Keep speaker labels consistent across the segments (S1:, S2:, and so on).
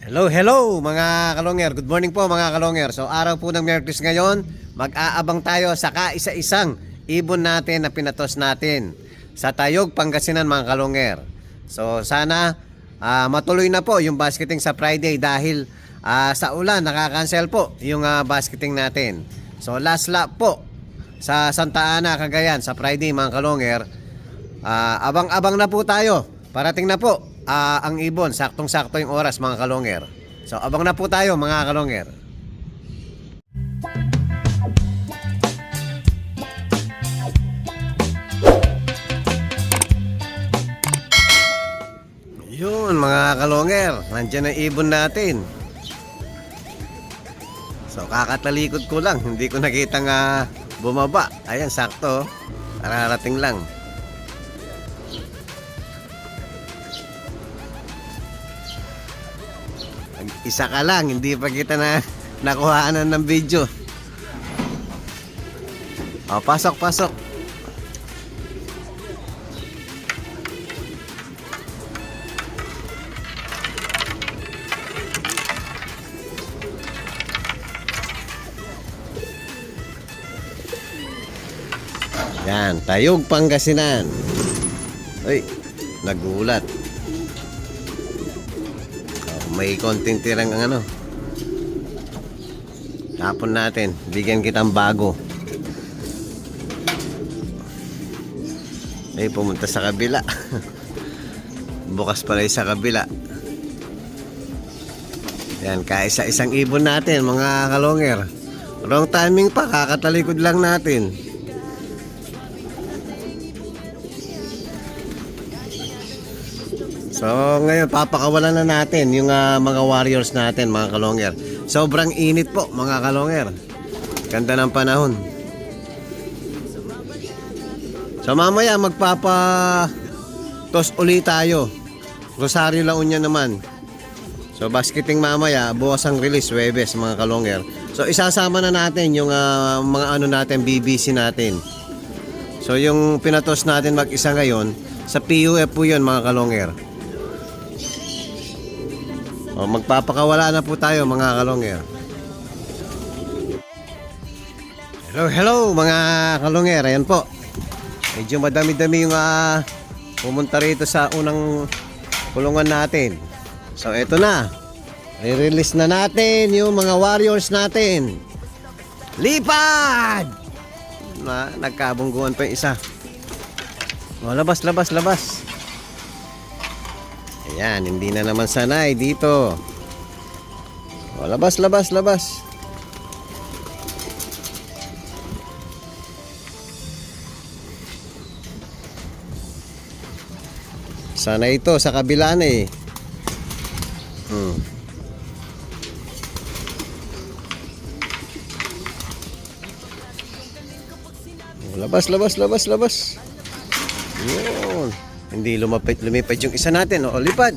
S1: Hello mga kalonger. Good morning po mga kalonger. So araw po ng Miyerkules ngayon, mag-aabang tayo sa kaisa-isang ibon natin na pinatos natin sa Tayog, Pangasinan mga kalonger. So sana matuloy na po yung basketing sa Friday dahil sa ulan nakakancel po yung basketing natin. So last lap po sa Santa Ana, Cagayan sa Friday mga kalonger. Abang-abang na po tayo. Parating na po ang ibon, saktong-sakto yung oras mga kalonger. So abang na po tayo mga kalonger. Yun mga kalonger, nandiyan ang ibon natin. So kakatalikod ko lang, hindi ko nakitang bumaba. Ayan, sakto, kararating lang. Isa ka lang, hindi pa kita nakuhaanan ng video. Pasok. Yan, Tayog, Pangasinan. Uy, nagulat. May konting tirang ang tapon natin, bigyan kitang bago. Ay, pumunta sa kabila. Bukas pala sa kabila. Yan, kaisa-isang ibon natin mga kalonger. Wrong timing pa, kakatalikod lang natin. So ngayon papakawalan na natin yung mga warriors natin mga kalonger. Sobrang init po mga kalonger. Ganda ng panahon. So mamaya magpapa-toss ulit tayo. Rosario La Union naman. So basketing mamaya, bukas ang release Webes mga kalonger. So isasama na natin yung mga natin, BBC natin. So yung pinatos natin mag-isa ngayon sa PUF po yun mga kalonger. Magpapakawala na po tayo mga kalonger. Hello mga kalonger. Ayan po, medyo madami-dami yung pumunta rito sa unang kulungan natin. So eto na, re-release na natin yung mga warriors natin. Lipad! Nagkabungguan pa yung isa. Labas. Ayan, hindi na naman sanay dito. Labas. Sana ito sa kabila na eh. Labas. Yun. Hindi lumipad yung isa natin. Lipad.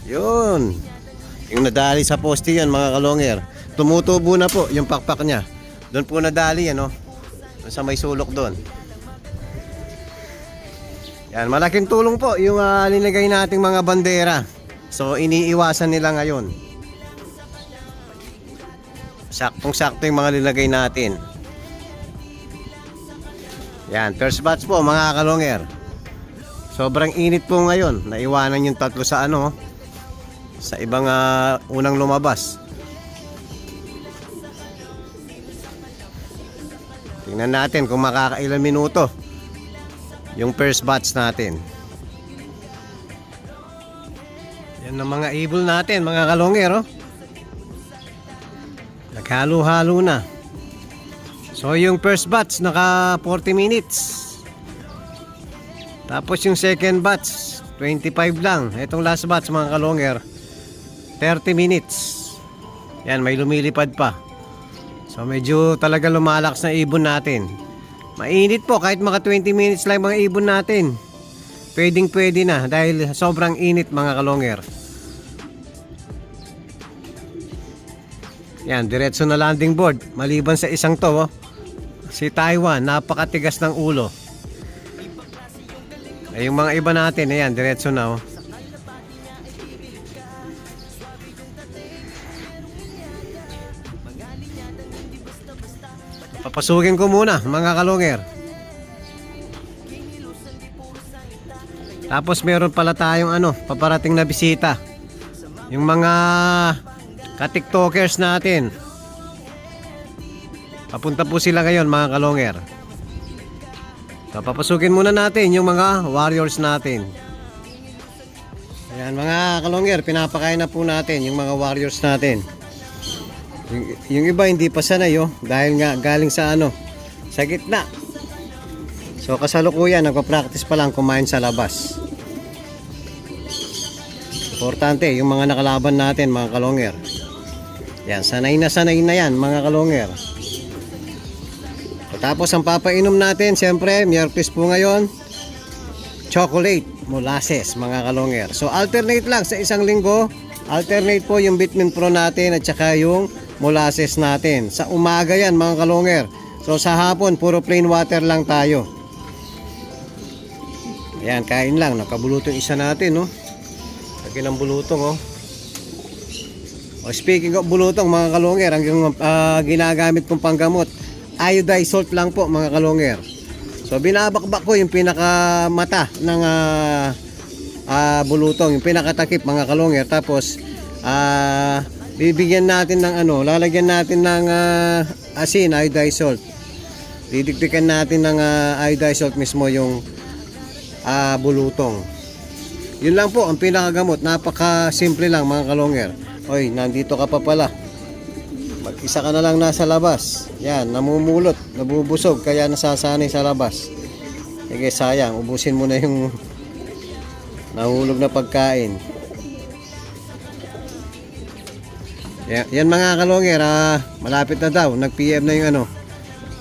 S1: Yun. Yung nadali sa poste yan mga kalonger. Tumutubo na po yung pakpak niya. Doon po nadali yan. Doon sa may sulok doon. Yan, malaking tulong po yung linagay nating mga bandera. So iniiwasan nila ngayon. Saktong-sakto yung mga linagay natin. Yan, first batch po mga kalonger. Sobrang init po ngayon. Naiwanan yung tatlo sa sa ibang unang lumabas. Tingnan natin kung makakailan minuto yung first batch natin. Yan ang mga ibon natin mga kalonger. Naghalo-halo na. So yung first batch naka 40 minutes. Tapos yung second batch 25 lang. Itong last batch mga kalonger 30 minutes. Yan, may lumilipad pa. So medyo talaga lumalakas na ibon natin. Mainit po kahit mga 20 minutes lang mga ibon natin. Pwede na dahil sobrang init mga kalonger. Yan, diretso na landing board. Maliban sa isang to si Taiwan, napakatigas ng ulo. Yung mga iba natin, ayan, diretso na Papasukin ko muna mga kalongger. Tapos meron pala tayong paparating na bisita. Yung mga ka-tiktokers natin. Papunta po sila ngayon mga kalongger. So papasukin muna natin yung mga warriors natin. Ayan mga kalongger, pinapakain na po natin yung mga warriors natin. Yung iba hindi pa sanay dahil nga galing sa sa gitna. So kasalukuyan nagpa-practice pa lang kumain sa labas. Importante yung mga nakalaban natin mga kalongger. Yan, sanay na yan mga kalongger. So, tapos ang papainom natin, siyempre, Miyerkules po ngayon, chocolate, molasses mga kalongger. So alternate lang sa isang linggo, alternate po yung Vitamin Pro natin at saka yung molasses natin. Sa umaga yan mga kalongger. So sa hapon, puro plain water lang tayo. Ayan, kain lang. Nakabulutong isa natin, Lagi ng bulutong, speaking of bulutong, mga kalongger, ang ginagamit kong panggamot, iodized salt lang po, mga kalongger. So, binabakbak ko yung pinakamata ng bulutong, yung pinakatakip, mga kalongger. Tapos, bibigyan natin ng lalagyan natin ng asin, iodized salt. Didikdikan natin ng iodized salt mismo yung bulutong. Yun lang po ang pinakagamot. Napaka-simple lang mga kalongger. Oy, nandito ka pa pala. Mag-isa ka na lang nasa labas. Yan, namumulot, nabubusog, kaya nasasanay sa labas. Sige, sayang, ubusin mo na yung nahulog na pagkain. Yan mga kalongger, malapit na daw. Nag-PM na yung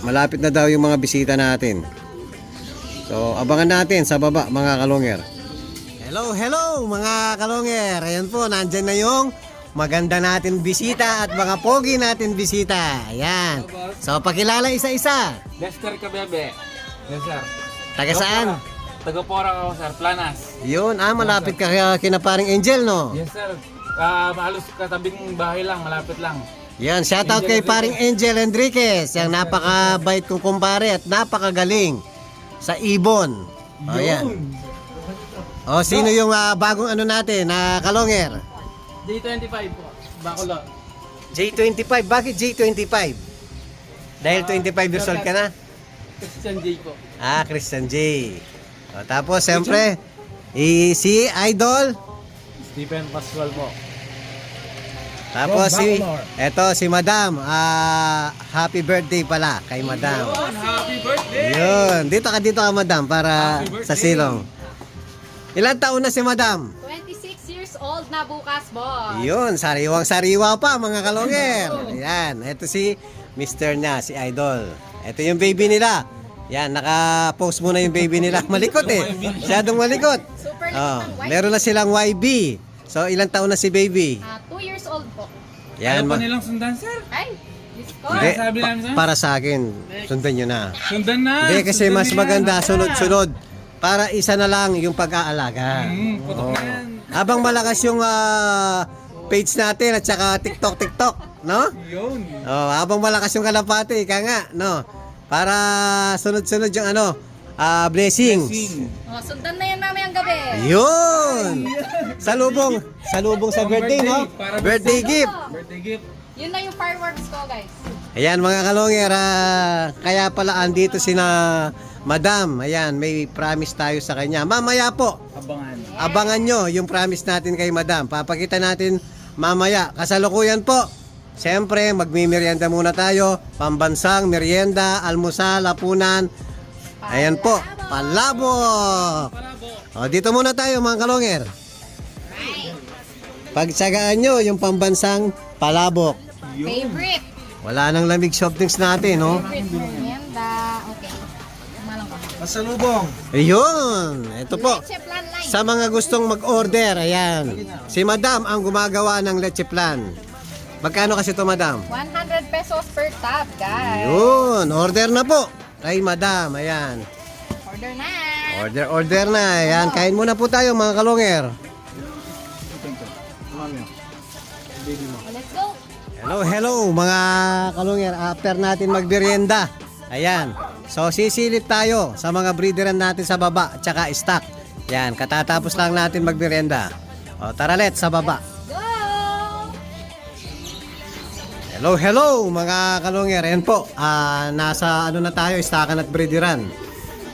S1: malapit na daw yung mga bisita natin. So, abangan natin sa baba mga kalongger. Hello mga kalongger. Ayan po, nandyan na yung maganda natin bisita at mga pogi natin bisita. Ayan. So, pakilala isa-isa.
S2: Lester Kabebe. Yes, sir.
S1: Taga saan?
S2: Taga-Porang ako, sir. Planas.
S1: Yun, malapit ka kina paring Angel, no?
S2: Yes, sir. Halos katabing bahay lang, malapit lang.
S1: Yan, shoutout kay paring Angel Enriquez. Yung napakabait kong kumpare at napakagaling sa ibon. O, yan. O, sino yung bagong natin na kalongger?
S2: J25 po. Bacolod.
S1: J25. Bakit J25? Dahil 25 years old ka na?
S2: Christian J po.
S1: Christian J. O, tapos, siyempre, si Idol.
S2: Stephen Pascual po.
S1: Tapos, si Madam. Happy birthday pala kay Madam.
S2: Happy birthday!
S1: Yun. Dito ka, Madam, para sa silong. Ilan taon na si Madam?
S3: 26 years old na bukas, boss.
S1: Yun, sariwang-sariwa pa mga kalongger. Ayan, ito si Mr. na, si Idol. Ito yung baby nila. Yan, naka-post muna yung baby nila. Malikot Masyadong malikot.
S3: Super likot ng white.
S1: Meron na silang YB. So, ilang taon na si baby?
S3: 2 years old po.
S1: Yan,
S2: Ano pa nilang sundan, sir?
S3: Ay, Diyos ko.
S1: Hindi,
S2: Sabi namin sa'yo?
S1: para sa akin, sundan nyo na.
S2: Sundan na.
S1: Hindi, kasi
S2: Sundan
S1: mas
S2: na yan.
S1: maganda, sunod-sunod. Para isa na lang yung pag-aalaga.
S2: Putok na yan.
S1: Habang malakas yung page natin at saka TikTok, no?
S2: Yun.
S1: Habang malakas yung kalapati, ika nga, no? Para sunod-sunod yung blessings.
S3: Sundan na yan namin ang gabi.
S1: Yun! Salubong sa birthday, no?
S2: Para
S1: Birthday gift.
S2: Birthday gift.
S3: Yun na yung fireworks ko, guys.
S1: Ayan mga kalongger, kaya pala andito sina Madam. Ayan, may promise tayo sa kanya. Mamaya po,
S2: Abangan.
S1: abangan nyo yung promise natin kay Madam. Papakita natin mamaya. Kasalukuyan po. Siyempre, magmimerienda muna tayo. Pambansang merienda, almusal, hapunan. Ayan po, palabok. O, dito muna tayo mga kalongger. Pagtsagaan nyo yung pambansang palabok.
S3: Favorite.
S1: Wala nang lamig soft drinks natin, no?
S3: Favorite merienda. Okay. Kumalang ka.
S2: Pasalubong.
S1: Ayun, ito po.
S3: Leche plan line.
S1: Sa mga gustong mag-order, ayan. Si Madam ang gumagawa ng leche plan. Magkano kasi to, Madam?
S3: 100 pesos per tub, guys.
S1: Ayun, order na po. Kay Madam, ayan.
S3: Order na.
S1: Order na. Ayan, kain muna po tayo mga kalongger.
S3: Let's go.
S1: Hello mga kalungyer. After natin magmerienda. Ayan. So sisilip tayo sa mga breederan natin sa baba at saka stock. Yan, katatapos lang natin magmerienda. O tara let sa baba.
S3: Go!
S1: Hello mga kalungyer. Ayan po. Nasa ano na tayo, stockan at breederan.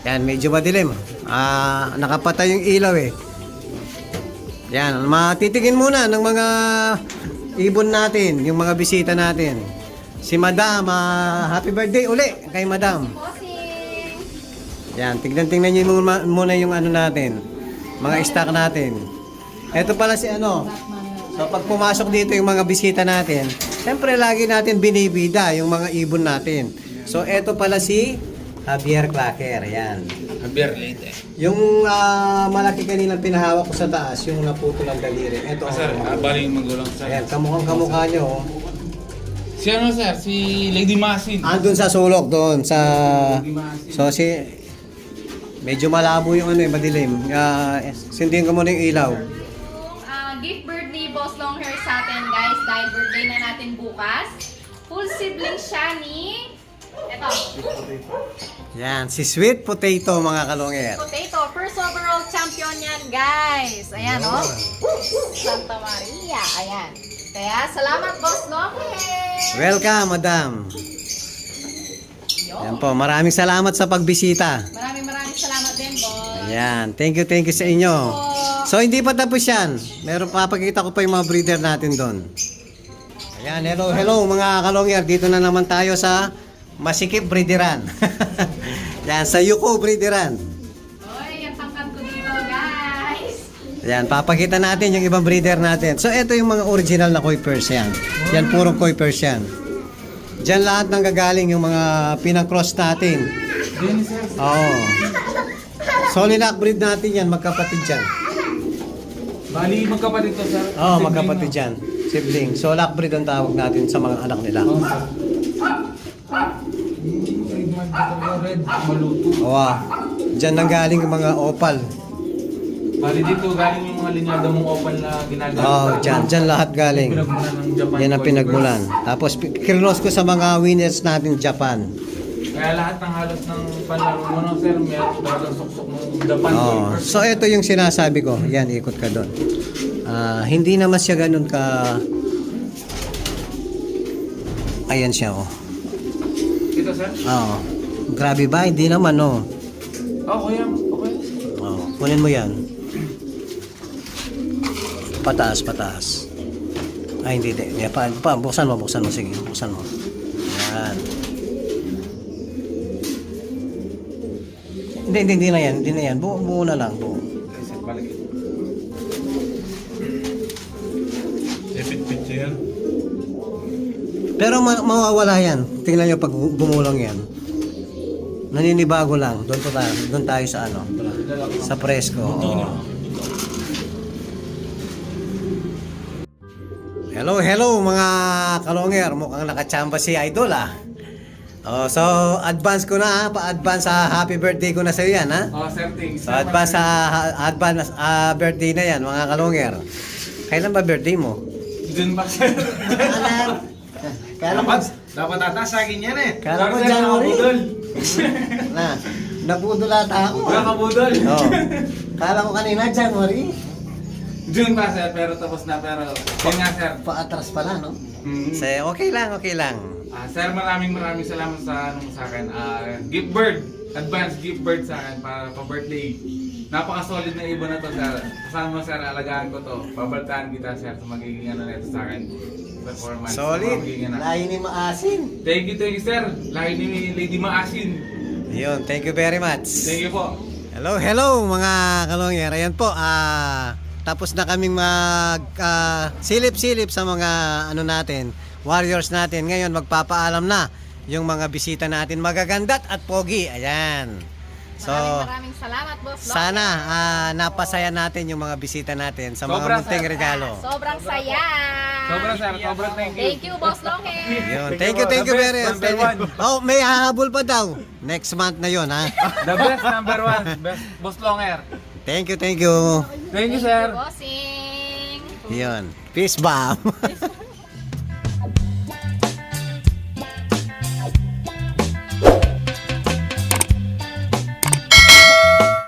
S1: Yan, medyo madilim. Nakapatay yung ilaw eh. Yan, matitingin muna ng mga ibon natin, yung mga bisita natin. Si Madam, happy birthday uli kay Madam.
S3: Bossing!
S1: Yan, tingnan nyo muna yung ano natin, mga stock natin. Ito pala si ano. So pag pumasok dito yung mga bisita natin, siyempre lagi natin binibida yung mga ibon natin. So ito pala si Javier Clacker, yan.
S2: Javier late eh.
S1: Yung malaki kanina pinahawak ko sa taas, yung naputo ng daliri. Ito,
S2: Sir, bali yung magulang sir.
S1: ayan, kamukhang kamukha nyo. Oh.
S2: Si ano sir? Si Lady Masin.
S1: Andun sa sulok doon sa
S2: Lady Masin.
S1: so si medyo malabo yung ano eh, madilim. Sindihan ko muna yung ilaw.
S3: Gift birthday Boss Longhair sa atin guys dahil birthday na natin bukas. Full sibling siya ni eto,
S1: Yan, si Sweet Potato mga kalungyer.
S3: Potato. First overall champion yan guys. Ayan oh. Santa Maria. Ayan. Kaya salamat Boss Longhair.
S1: Welcome, Madam. Yan po, maraming salamat sa pagbisita.
S3: Maraming salamat din boss.
S1: Ayan, thank you sa inyo. So hindi pa tapos yan. Meron papakita ko pa yung mga breeder natin doon. Ayan, hello mga kalongyer. Dito na naman tayo sa Masikip Breederan. Yan, sa Yuko Breederan.
S3: Oy, yung tangkad ko dito guys.
S1: Ayan, papakita natin yung ibang breeder natin. So ito yung mga original na koi pairs yan. Yan, purong koi pairs yan. Diyan lahat nang gagaling yung mga pinang-cross natin.
S2: Yan sir.
S1: Oo. Solilac breed natin yan, magkapatid yan.
S2: Bali magkapatid to sir.
S1: Oo, magkapatid yan. Sibling. Solilac breed ang tawag natin sa mga anak nila.
S2: Oo sir. Red, maluto.
S1: Oo. Diyan nang galing yung mga opal.
S2: Bali dito galing yung mga linyada mong opal na ginagamit.
S1: Oo, dyan lahat galing.
S2: Pinagmulan ng Japan.
S1: Yan ang pinagmulan. Tapos kirlos ko sa mga winners natin Japan.
S2: Kaya lahat ng halos ng panlaro mo no sir, meron talagang suksok ng Japan.
S1: Oo. So ito yung sinasabi ko. Yan, ikot ka doon. Hindi naman siya ganun ka... Ayan siya, oh.
S2: Ito sir?
S1: Oo. Grabe ba? Hindi naman, no.
S2: Okay.
S1: Oo. Kunin mo yan. Pataas. Ay, hindi. Buksan mo. Sige, buksan mo. Yan. Hindi na yan. Buo na lang. Buo.
S2: Sir, balik ito. Fit yan.
S1: Pero mawawala yan. Tingnan nyo pag gumulong yan. Naninibago lang. Doon tayo sa ano. Sa presko. Oo. Hello mga kalongyer. Mukhang nakachamba si Idol so advance ko na pa-advance sa happy birthday ko na sa iyo yan
S2: Sir, thanks.
S1: So advance birthday na yan mga kalongyer. Kailan ba birthday mo?
S2: June pa sir.
S1: Kailan
S2: Dapat ata sa akin yan eh.
S1: Kala ko
S2: Sir,
S1: January.
S2: nakabudol.
S1: Nabudol ata ako.
S2: Nakabudol.
S1: Kala ko kanina January.
S2: June pa sir, pero tapos na. Pero yun nga sir.
S1: Paatras pala, no?
S2: Mm.
S1: Okay lang.
S2: Sir, maraming salamat sa ano mo sa akin. Gift bird, advance gift bird sa akin para pa-birthday. Napaka-solid na ibon na to, sir. Kasama mo, sir, alagaan ko to. Pabaltaan kita, sir, sa magiging ano nito sa akin. Performance.
S1: Solid.
S2: Magiging,
S1: Lahi ni Maasin.
S2: Thank you, sir. Lahi ni Lady Maasin.
S1: Yun, thank you very much.
S2: Thank you po.
S1: Hello mga kalongyer. Ayan po, tapos na kaming silip-silip sa mga ano natin, warriors natin. Ngayon magpapaalam na yung mga bisita natin magagandat at pogi. Ayan. So,
S3: Maraming salamat Boss Longhair.
S1: sana napasaya natin yung mga bisita natin sa mga
S2: Sobra,
S1: munting
S2: sir.
S1: regalo.
S3: Sobrang saya.
S2: Sobrang, sir. Sobrang thank you.
S3: Thank you Boss Longhair.
S1: Yun, thank you very much.
S2: Number one.
S1: Oh, may hahabol pa daw. Next month na yon ha.
S2: The best, number one. Best, Boss Longhair.
S1: Thank you.
S2: Thank you, sir.
S3: Bossing.
S1: Yun. Peace bomb.